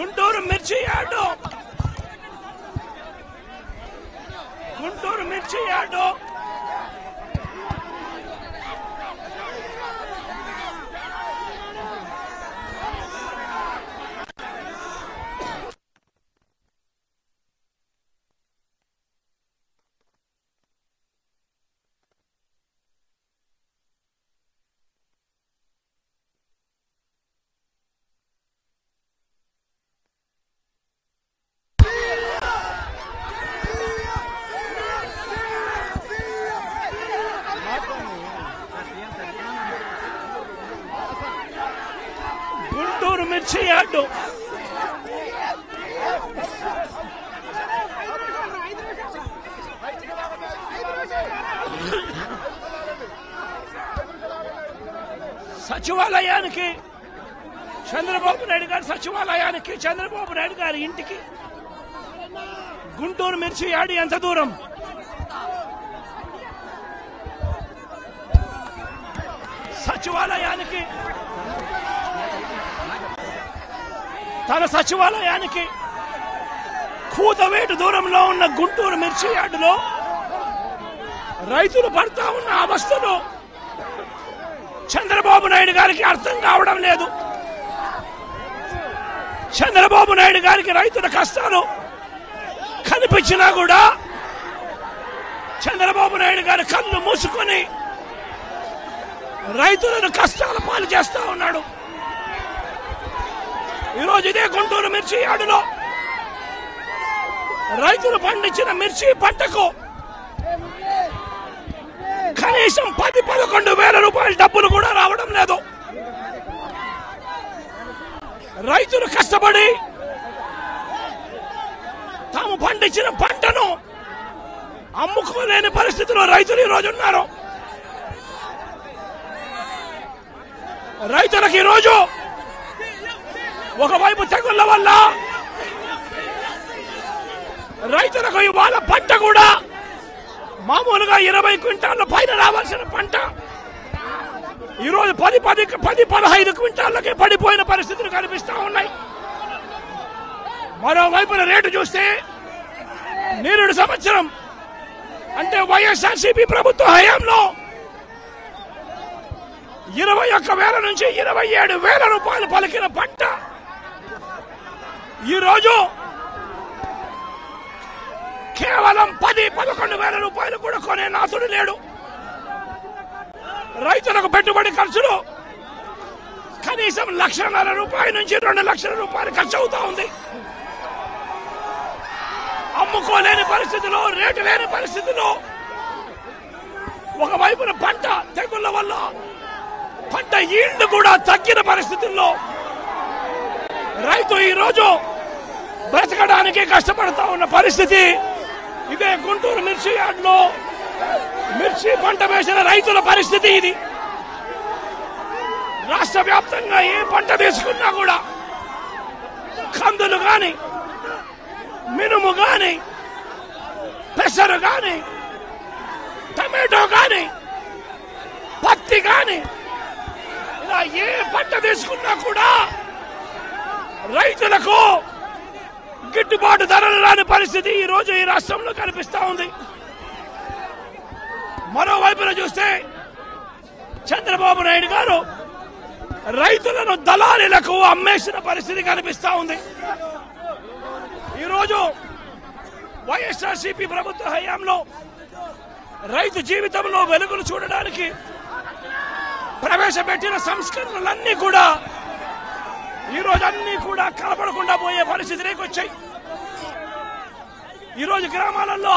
గుంటూరు మిర్చి యార్డు, గుంటూరు మిర్చి యార్డు గుంటూరు మిర్చి యార్డు సచివాలయానికి చంద్రబాబు నాయుడు గారి సచివాలయానికి చంద్రబాబు నాయుడు గారి ఇంటికి గుంటూరు మిర్చి యార్డు ఎంత దూరం? సచివాలయానికి తన సచివాలయానికి కూతవేటు దూరంలో ఉన్న గుంటూరు మిర్చి యార్డులో రైతులు పడతా ఉన్న అవస్థలు చంద్రబాబు నాయుడు గారికి అర్థం కావడం లేదు. చంద్రబాబు నాయుడు గారికి రైతుల కష్టాలు కనిపించినా కూడా చంద్రబాబు నాయుడు గారి కళ్ళు మూసుకొని రైతులను కష్టాల పాలు చేస్తా ఉన్నాడు. ఈరోజు ఇదే గుంటూరు మిర్చి యార్డులో రైతులు పండించిన మిర్చి పంటకు కనీసం 10-11 వేల రూపాయల డబ్బులు కూడా రావడం లేదు. రైతులు కష్టపడి తాము పండించిన పంటను అమ్ముకోలేని పరిస్థితిలో రైతులు ఈరోజు ఉన్నారు. రైతులకు ఈరోజు ఒకవైపు తెగుళ్ల వల్ల రైతులకు ఇవాళ పంట కూడా మామూలుగా 20 క్వింటాళ్ల పైన రావాల్సిన పంట ఈరోజు 10-15 క్వింటాళ్ళకే పడిపోయిన పరిస్థితులు కనిపిస్తా ఉన్నాయి. మరోవైపున రేటు చూస్తే నిరుడు సంవత్సరం అంటే వైఎస్ఆర్సీపీ ప్రభుత్వ హయాంలో 21,000 నుంచి 27,000 రూపాయలు పలికిన పంట ఈరోజు కేవలం 10-11 వేల రూపాయలు కూడా కొనే నాథుడు లేడు. రైతులకు పెట్టుబడి ఖర్చులు కనీసం 1,50,000 రూపాయల నుంచి 2 లక్షల రూపాయలు ఖర్చు అవుతా ఉంది. అమ్ముకోలేని పరిస్థితిలో, రేటు లేని పరిస్థితిలో, ఒకవైపున పంట తెగుళ్ల వల్ల పంట ఈల్డ్ కూడా తగ్గిన పరిస్థితుల్లో రైతు ఈరోజు బ్రతకడానికి కష్టపడతా ఉన్న పరిస్థితి. ఇదే గుంటూరు మిర్చి యార్డులో మిర్చి పంట వేసిన రైతుల పరిస్థితి ఇది. రాష్ట్ర వ్యాప్తంగా ఏ పంట తీసుకున్నా కూడా కందులు గాని, మినుము గాని, పెసరు గాని, టమాటో గాని, పత్తి గాని, ఇలా ఏ పంట తీసుకున్నా కూడా రైతులకు గిట్టుబాటు ధరలు రాని పరిస్థితి ఈ రోజు ఈ రాష్ట్రంలో కనిపిస్తా ఉంది. మరోవైపున చూస్తే చంద్రబాబు నాయుడు గారు రైతులను దళారీలకు అమ్మేసిన పరిస్థితి కనిపిస్తా ఉంది. ఈరోజు వైఎస్ఆర్సీపీ ప్రభుత్వ హయాంలో రైతు జీవితంలో వెలుగులు చూడడానికి ప్రవేశపెట్టిన సంస్కరణలన్నీ కూడా ఈరోజు అన్ని కూడా కనపడకుండా పోయే పరిస్థితిలోకి వచ్చాయి. ఈరోజు గ్రామాలలో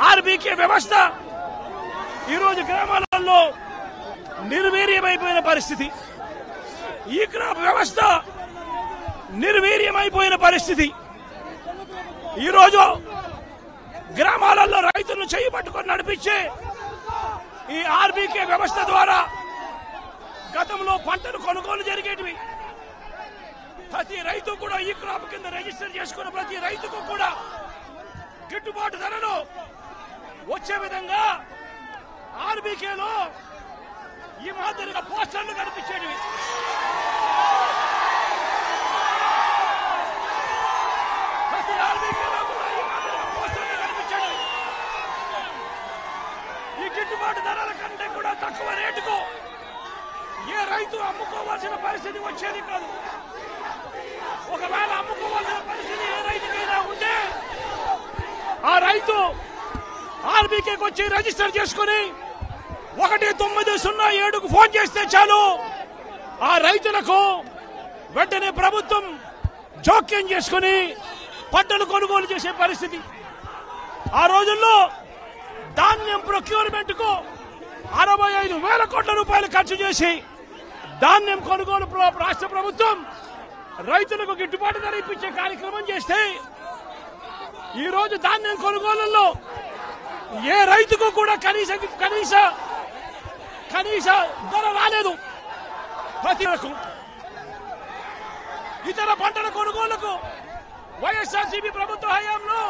ఆర్బీకే వ్యవస్థ ఈరోజు గ్రామాలలో నిర్వీర్యమైపోయిన పరిస్థితి. ఈ క్రాప్ వ్యవస్థ నిర్వీర్యమైపోయిన పరిస్థితి. ఈరోజు గ్రామాలలో రైతులను చేయి పట్టుకొని నడిపించే ఈ ఆర్బీకే వ్యవస్థ ద్వారా గతంలో పంటలు కొనుగోలు జరిగేటివి. ప్రతి రైతు కూడా ఈ క్రాప్ కింద రిజిస్టర్ చేసుకున్న ప్రతి రైతుకు కూడా గిట్టుబాటు ధరలు వచ్చే విధంగా ఆర్బీకేలో ఈ మాదిరిగా పోస్టర్లు కనిపించేటివి. గిట్టుబాటు ధరల కంటే కూడా తక్కువ రేటుకు ఏ రైతు అమ్ముకోవాల్సిన పరిస్థితి వచ్చేది కాదు. ఒకవేళ అమ్ముకోవాల్సిన పరిస్థితి ఏ రైతుకైనా ఉంటే ఆ రైతు ఆర్బీకేకి వచ్చి రిజిస్టర్ చేసుకుని 1907కు ఫోన్ చేస్తే చాలు, ఆ రైతులకు వెంటనే ప్రభుత్వం జోక్యం చేసుకుని పంటలు కొనుగోలు చేసే పరిస్థితి. ఆ రోజుల్లో ధాన్యం ప్రొక్యూర్మెంట్ కు 65,000 కోట్ల రూపాయలు ఖర్చు చేసి ధాన్యం కొనుగోలు రాష్ట్ర ప్రభుత్వం రైతులకు గిట్టుబాటు ధర ఇప్పించే కార్యక్రమం చేస్తే ఈ రోజు ధాన్యం కొనుగోలులో ఏ రైతుకు కూడా కనీస ధర రాలేదు. ప్రతి ఇతర పంటల కొనుగోలుకు వైఎస్ఆర్సీపీ ప్రభుత్వ హయాంలో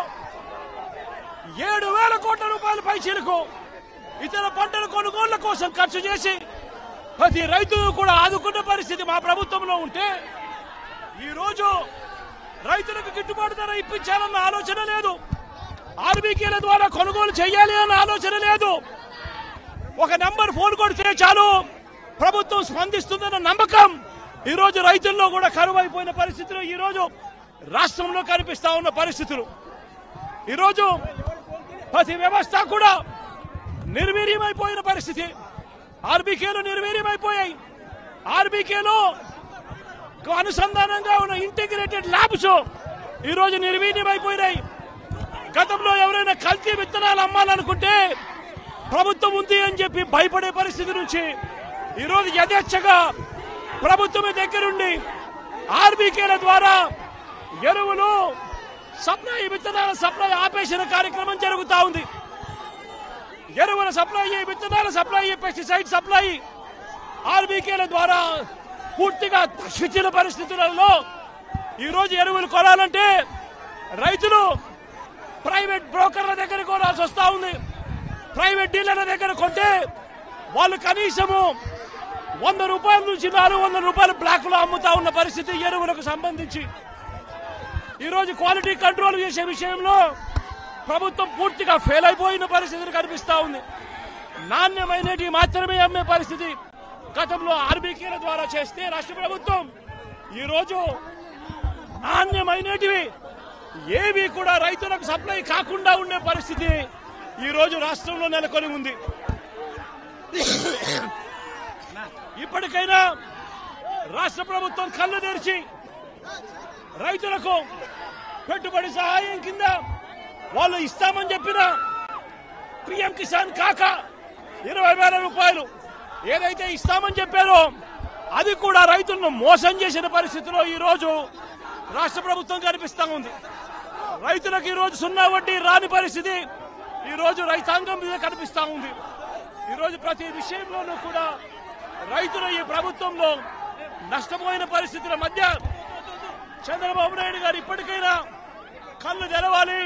7,000 కోట్ల రూపాయల పైచీలకు ఇతర పంటల కొనుగోళ్ల కోసం ఖర్చు చేసి ప్రతి రైతును కూడా ఆదుకున్న పరిస్థితి మా ప్రభుత్వంలో ఉంటే ఈ రోజు రైతులకు గిట్టుబాటు ధర ఇప్పించాలన్న ఆలోచన లేదు. ఆర్బీకేల ద్వారా కొనుగోలు చేయాలి అన్న ఆలోచన లేదు. ఒక నంబర్ ఫోన్ కొడితే చాలు ప్రభుత్వం స్పందిస్తుందన్న నమ్మకం ఈ రోజు రైతుల్లో కూడా కరువైపోయిన పరిస్థితులు ఈ రోజు రాష్ట్రంలో కనిపిస్తా ఉన్న పరిస్థితులు. ఈ రోజు ప్రతి వ్యవస్థ కూడా నిర్వీర్యమైపోయిన పరిస్థితి. ఆర్బీకేలు నిర్వీర్యమైపోయాయి. ఆర్బీకేలో అనుసంధానంగా ఉన్న ఇంటిగ్రేటెడ్ ల్యాబ్స్ ఈ రోజు నిర్వీర్యమైపోయినాయి. గతంలో ఎవరైనా కల్తీ విత్తనాలు అమ్మాలనుకుంటే ప్రభుత్వం ఉంది అని చెప్పి భయపడే పరిస్థితి నుంచి ఈ రోజు యథేచ్ఛగా ప్రభుత్వమే దగ్గరుండి ఆర్బీకేల ద్వారా ఎరువులు సప్లై, విత్తనాల సప్లై ఆపేసిన కార్యక్రమం జరుగుతూ ఉంది. ఎరువుల సప్లై, విత్తనాల సప్లై, పెస్టిసైడ్ సప్లై ఆర్బీకేల ద్వారా పూర్తిగా తగ్గించిన పరిస్థితులలో ఈ రోజు ఎరువులు కొనాలంటే రైతులు ప్రైవేట్ బ్రోకర్ల దగ్గర కొనాల్సి వస్తా ఉంది. ప్రైవేట్ డీలర్ల దగ్గర కొంటే వాళ్ళు కనీసము 100 రూపాయల నుంచి 400 రూపాయలు బ్లాక్ లో అమ్ముతా ఉన్న పరిస్థితి. ఎరువులకు సంబంధించి ఈ రోజు క్వాలిటీ కంట్రోల్ చేసే విషయంలో ప్రభుత్వం పూర్తిగా ఫెయిల్ అయిపోయిన పరిస్థితులు కనిపిస్తా ఉంది. నాణ్యమైనవి మాత్రమే అమ్మే పరిస్థితి గతంలో ఆర్బీకేల ద్వారా చేస్తే రాష్ట్ర ప్రభుత్వం ఈ రోజు నాణ్యమైనటివి ఏవి కూడా రైతులకు సప్లై కాకుండా ఉండే పరిస్థితి ఈ రోజు రాష్ట్రంలో నెలకొని ఉంది. ఇప్పటికైనా రాష్ట్ర ప్రభుత్వం కళ్ళు తెరిచి రైతులకు పెట్టుబడి సహాయం కింద వాళ్ళు ఇస్తామని చెప్పిన పిఎం కిసాన్ కాక 20,000 రూపాయలు ఏదైతే ఇస్తామని చెప్పారో అది కూడా రైతులను మోసం చేసిన పరిస్థితిలో ఈ రోజు రాష్ట్ర ప్రభుత్వం కనిపిస్తా ఉంది. రైతులకు ఈ రోజు 0 వడ్డీ రాని పరిస్థితి ఈ రోజు రైతాంగం మీద కనిపిస్తా ఉంది. ఈ రోజు ప్రతి విషయంలోనూ కూడా రైతులు ఈ ప్రభుత్వంలో నష్టపోయిన పరిస్థితుల మధ్య చంద్రబాబు నాయుడు గారు ఇప్పటికైనా కళ్ళు తెరవాలి,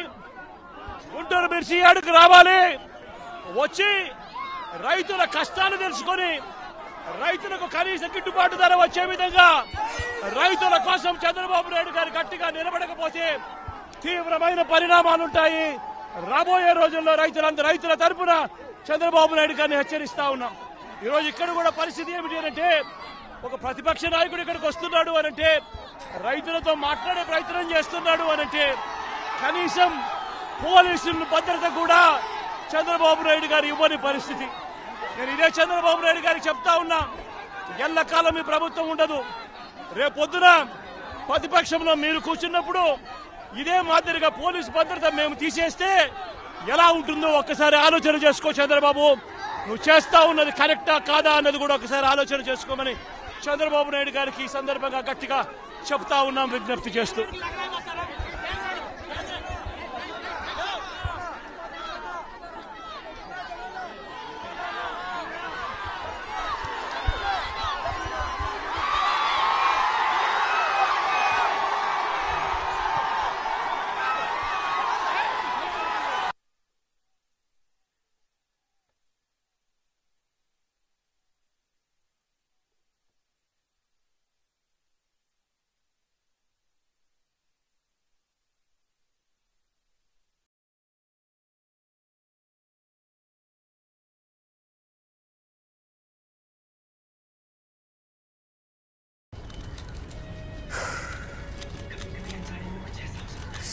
గుంటూరు మిర్చి యార్డుకు రావాలి, వచ్చి రైతుల కష్టాలు తెలుసుకొని రైతులకు కనీస గిట్టుబాటు ధర వచ్చే విధంగా రైతుల కోసం చంద్రబాబు నాయుడు గారు గట్టిగా నిలబడకపోతే తీవ్రమైన పరిణామాలుంటాయి. రాబోయే రోజుల్లో రైతుల తరపున చంద్రబాబు నాయుడు గారిని హెచ్చరిస్తా ఉన్నాం. ఈ రోజు ఇక్కడ కూడా పరిస్థితి ఏమిటి అంటే ఒక ప్రతిపక్ష నాయకుడు ఇక్కడికి వస్తున్నాడు అనంటే రైతులతో మాట్లాడే ప్రయత్నం చేస్తున్నాడు అనంటే కనీసం పోలీసుల భద్రత కూడా చంద్రబాబు నాయుడు గారు ఇవ్వని పరిస్థితి. నేను ఇదే చంద్రబాబు నాయుడు గారికి చెప్తా ఉన్నా, ఎల్లకాలం ఈ ప్రభుత్వం ఉండదు. రేపొద్దున ప్రతిపక్షంలో మీరు కూర్చున్నప్పుడు ఇదే మాదిరిగా పోలీసు భద్రత మేము తీసేస్తే ఎలా ఉంటుందో ఒక్కసారి ఆలోచన చేసుకో చంద్రబాబు. నువ్వు చేస్తా ఉన్నది కరెక్టా కాదా అన్నది కూడా ఒకసారి ఆలోచన చేసుకోమని చంద్రబాబు నాయుడు గారికి ఈ సందర్భంగా గట్టిగా చెప్తా ఉన్నాం, విజ్ఞప్తి చేస్తూ.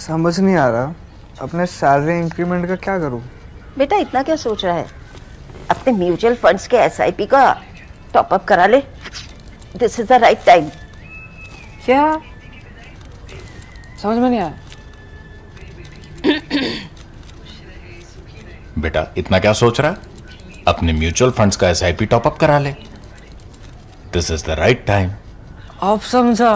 समझ नहीं आ रहा अपने सैलरी इंक्रीमेंट का क्या करूं। बेटा इतना क्या सोच रहा है, अपने म्यूचुअल फंड्स के एसआईपी का टॉप अप करा ले। This is the right time. क्या समझ में नहीं आया। बेटा इतना क्या सोच रहा है, अपने म्यूचुअल फंड्स का एसआईपी टॉप अप करा ले। This is the right time. अब समझा।